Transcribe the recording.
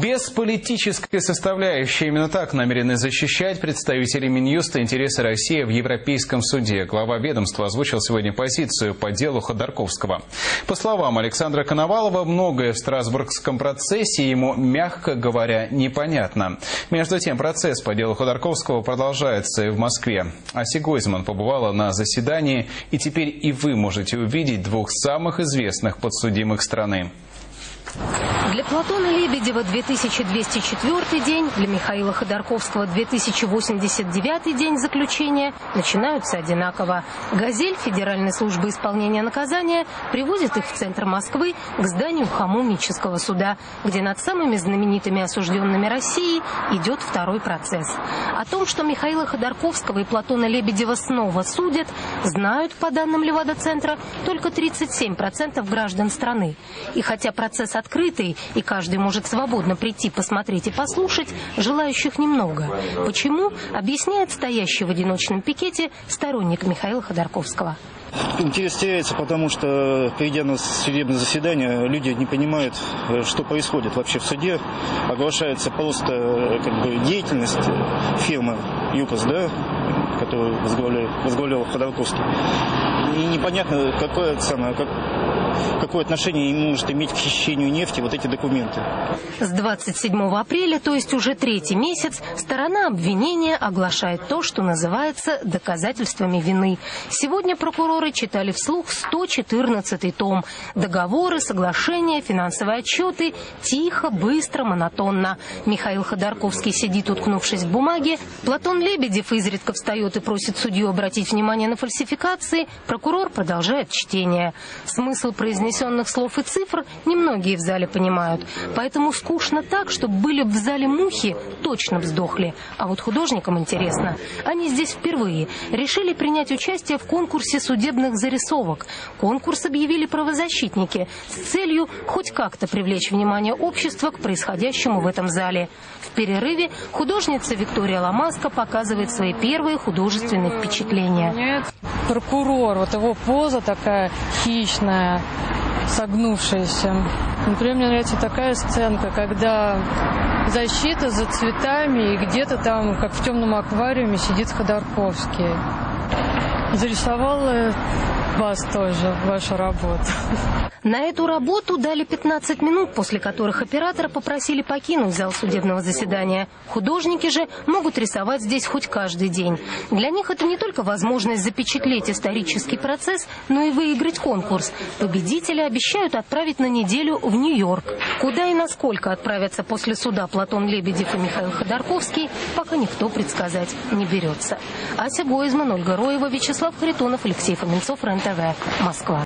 Без политической составляющей. Именно так намерены защищать представители Минюста интересы России в Европейском суде. Глава ведомства озвучил сегодня позицию по делу Ходорковского. По словам Александра Коновалова, многое в Страсбургском процессе ему, мягко говоря, непонятно. Между тем, процесс по делу Ходорковского продолжается и в Москве. Ася Гойзман побывала на заседании, и теперь и вы можете увидеть двух самых известных подсудимых страны. Для Платона Лебедева 2204 день, для Михаила Ходорковского 2089 день заключения начинаются одинаково. «Газель» Федеральной службы исполнения наказания привозит их в центр Москвы к зданию Хамовнического суда, где над самыми знаменитыми осужденными России идет второй процесс. О том, что Михаила Ходорковского и Платона Лебедева снова судят, знают, по данным Левада-центра, только 37% граждан страны. И хотя процесс открытый, и каждый может свободно прийти, посмотреть и послушать, желающих немного. Почему, объясняет стоящий в одиночном пикете сторонник Михаила Ходорковского. Интерес теряется, потому что, придя на судебное заседание, люди не понимают, что происходит вообще в суде. Оглашается просто деятельность фирмы ЮКОС, которую возглавлял Ходорковский. И непонятно, какое отношение ему может иметь к хищению нефти вот эти документы. С 27 апреля, то есть уже третий месяц, сторона обвинения оглашает то, что называется доказательствами вины. Сегодня прокуроры читали вслух 114-й том. Договоры, соглашения, финансовые отчеты. Тихо, быстро, монотонно. Михаил Ходорковский сидит, уткнувшись в бумаге. Платон Лебедев изредка встает и просит судью обратить внимание на фальсификации. Прокурор продолжает чтение. Смысл произнесенных слов и цифр немногие в зале понимают. Поэтому скучно так, чтобы были в зале мухи, точно вздохли. А вот художникам интересно. Они здесь впервые. Решили принять участие в конкурсе судебных зарисовок. Конкурс объявили правозащитники с целью хоть как-то привлечь внимание общества к происходящему в этом зале. В перерыве художница Виктория Ламаска показывает свои первые художественные впечатления. Нет, прокурор, вот его поза такая хищная, согнувшаяся. Например, мне нравится такая сценка, когда защита за цветами, и где-то там, как в темном аквариуме, сидит Ходорковский. Зарисовала вас тоже, вашу работу. На эту работу дали 15 минут, после которых оператора попросили покинуть зал судебного заседания. Художники же могут рисовать здесь хоть каждый день. Для них это не только возможность запечатлеть исторический процесс, но и выиграть конкурс. Победителя обещают отправить на неделю в Нью-Йорк. Куда и насколько отправятся после суда Платон Лебедев и Михаил Ходорковский, пока никто предсказать не берется. Ася Гойзман, Ольга Роева, Вячеслав Харитонов, Алексей Фоменцов, РЕН-ТВ, Москва.